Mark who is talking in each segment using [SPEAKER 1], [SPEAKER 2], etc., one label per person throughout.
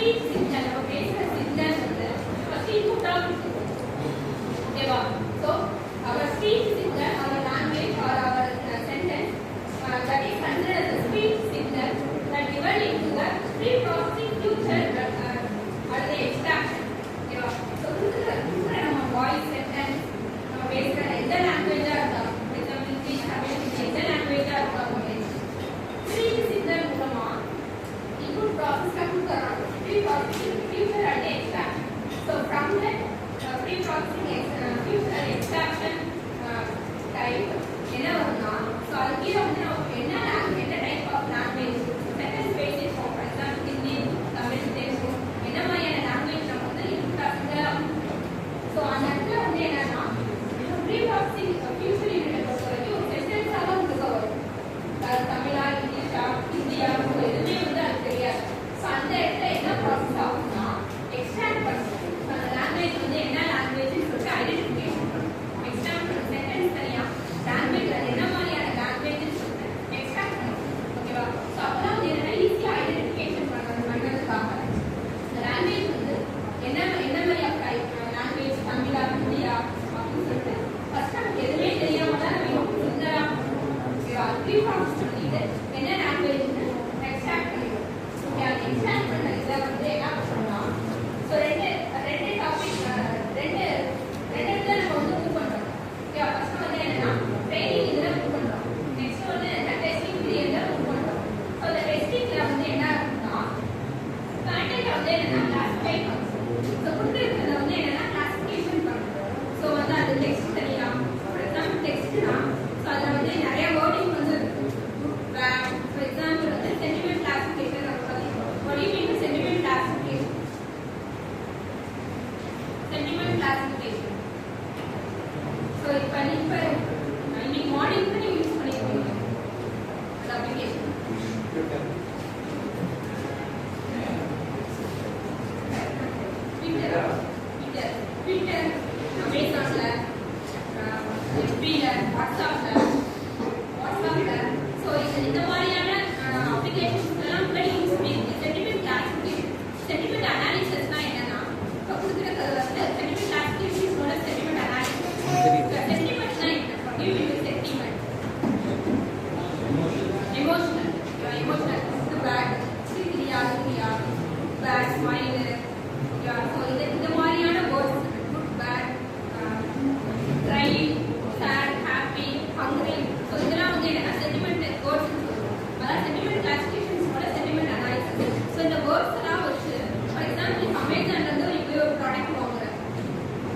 [SPEAKER 1] speech signal நம்ம பேசுற signal வந்து first input ஆ ஓகேவா so our speech signal our language or our sentence that is considered as a speech signal that divided into the pre-processing future or the extraction ஓகேவா so நம்ம voice sentence நம்ம பேசுற எந்த language ஆ இருந்தாலும் example English Tamil எந்த language ஆ இருந்தாலும் speech signal மூலமா input process க்கு கொடுக்கறாங்க pre-processing future and extraction so from that pre-processing future and extraction type என்ன வரும்னா so அதுக்கு வந்து நமக்கு என்ன type of language sentence basis for example Hindi Tamil Telugu என்ன மாதிரியான லாங்குவேஜ் நம்ம வந்து இன்புட் ஆகுதுலாம் so அந்த இடத்துல வந்து என்னன்னா pre-processing future யூனிட் பொறுத்த வரைக்கும் ஒரு சென்டென்ஸா தான் உங்களுக்கு வரும் தமிழா இங்கிலீஷா ஹிந்தியா எதுவுமே வந்து அது தெரியாது so அந்த இடத்துல என்ன ப்ராசஸ் ஆகும்னா எக்ஸ்ட்ராக்ட் பண்ணுவோம் அந்த லாங்குவேஜ் வந்து என்ன லாங்குவேஜ்னு சொல்லிட்டு ஐடென்டிஃபிகேஷன் பண்ணுவோம் எக்ஸ்ட்ராக்ட் பண்ண சென்டென்ஸ் தனியா லாங்குவேஜ் அது என்ன மாதிரியான லாங்குவேஜ்னு சொல்லிட்டு எக்ஸ்ட்ராக்ட் பண்ணுவோம் ஓகேவா ஸோ அப்பதான் வந்து என்னன்னா ஈஸியாக ஐடென்டிஃபிகேஷன் பண்ணுறதுக்காக இந்த லாங்குவேஜ் வந்து என்ன மாதிரியா லாங்குவேஜ் தமிழா ஹிந்தியா அப்படின்னு சொல்லிட்டு ஃபர்ஸ்ட் நமக்கு எதுவுமே தெரியாம தான் நம்ம சுந்தரா ஓகேவா ப்ரீ-ப்ராசஸ் பண்ணிட்டு என்ன லாங்குவேஜ்னு எக்ஸ்ட்ராக்ட் பண்ணிடுவோம் ஓகே அது எக்ஸ்ட்ராக்ட் பண்ண இதை வந்து என்ன பண்ணலாம் ஸோ ரெண்டு டாபிக் ரெண்டு இடத்துல நம்ம வந்து மூவ் பண்ணுறோம் ஓகே ஃபர்ஸ்ட் வந்து என்னன்னா ட்ரைனிங் இதில் மூவ் பண்ணுறோம் நெக்ஸ்ட் வந்து டெஸ்டிங் பீரியடில் மூவ் பண்ணுறோம் ஸோ அந்த டெஸ்டிங்கில் வந்து என்ன இருக்குன்னா கண்டென்ட் வந்து என்னன்னா கிளாஸிஃபை பண்ணுறோம் ஸோ கொடுத்துருக்கிறத வந்து என்னன்னா கிளாஸிஃபிகேஷன் பண்ணுறோம் ஸோ வந்து அது டெக்ஸ்ட் தனியா ஃபார் எக்ஸாம்பிள் டெக்ஸ்ட்னா ஸோ அதில் வந்து நிறைய வேர்டிங் வந்து இருக்கு பேட் ஃபார் எக்ஸாம்பிள் வந்து சென்டிமெண்ட் கிளாஸிஃபிகேஷன் நம்ம பார்த்தீங்கன்னா what do you mean sentiment classification sentiment classification so இப்ப இன்னைக்கு மார்னிங் பண்ணி யூஸ் பண்ணிருக்கீங்க அந்த அப்ளிகேஷன் ட்விட்டர் அமேசான்ல FBல வாட்ஸ்அப்ல ஸோ இந்த மாதிரியான அப்ளிகேஷன்ஸ் எல்லாம் கூட யூஸ் பண்ணிருக்கு சென்டிமெண்ட் கிளாசிஃபிகேஷன் சென்டிமெண்ட் அனாலிசிஸ்னா என்னன்னா இப்போ கொடுத்துருக்கிறது வந்து சென்டிமெண்ட் கிளாசிஃபிகேஷனோட சென்டிமெண்ட் அனாலிசிஸ் சென்டிமெண்ட்னா என்ன சென்டிமெண்ட் எமோஷனல் பேட் சிரியா பேட் ஸ்மைல் ஸோ இந்த மாதிரியான words good bad dry sad happy hungry so இதெல்லாம் வந்து என்னன்னா சென்டிமெண்ட் வேர்ட்ஸ் அதான் சென்டிமெண்ட் கிளாசிஃபிகேஷன்ஸோட சென்டிமெண்ட் அனாலிசிஸ் ஸோ இந்த வேர்ட்ஸ் எல்லாம் வச்சு ஃபார் எக்ஸாம்பிள் அமேசான்லேருந்து ஒரு ப்ராடக்ட் வாங்குறேன்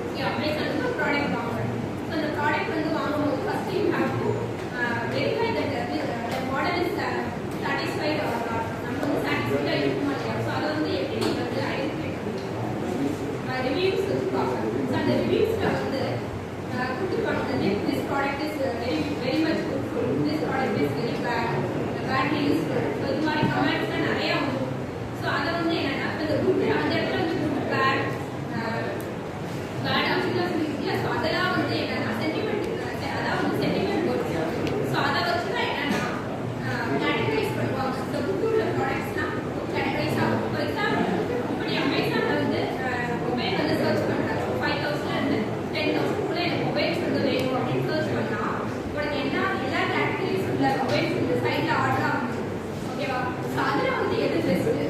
[SPEAKER 1] ஓகே அமேசான்லேருந்து ஒரு ப்ராடக்ட் வாங்குறேன் ஸோ அந்த ப்ராடக்ட் வந்து வாங்கும்போது first you have to verify that the model is satisfied or not நம்ம வந்து சாட்டிஸ்ஃபைடாக இருக்குமா இல்லையா ஸோ அதை வந்து எப்படி நீங்கள் வந்து ஐடென்டிஃபை பண்ணுவீங்க ரிவ்யூஸ் இருப்பாங்க ஸோ அந்த ரிவ்யூஸில் வந்து கொடுத்துருப்பாங்க this product is very much good this product is very bad badly useful so இது மாதிரி கமெண்ட்ஸ்லாம் நிறையா வந்து ஸோ அதை வந்து என்னன்னா இந்த குட் அந்த இடத்துல வந்து குட் பேட் அப்படின்லாம் சொல்லியிருக்கீங்க ஸோ அதெல்லாம் வந்து என்னன்னா சென்டிமெண்ட் அதான் வந்து சென்டிமெண்ட் வேர்ட்ஸ் ஸோ அதை வச்சு தான் என்னன்னா கேட்டகரைஸ் பண்ணுவாங்க இந்த குட் உள்ள ப்ராடக்ட்ஸ்லாம் கேட்டகரைஸ் ஆகும் ஃபார் எக்ஸாம்பிள் இப்படி அமேசானில் வந்து மொபைல் வந்து சர்ச் பண்ணுறாங்க 5,000 10,000 எனக்கு மொபைல்ஸ் வந்து வேணும் அப்படின்னு சர்ச் பண்ணா உனக்கு எல்லா கேட்டகரிஸ் உள்ள மொபைல்ஸ் இந்த சைட்ல ஆர்டர் ஆகும் ஓகேவா ஸோ அதில் வந்து எது பெஸ்ட்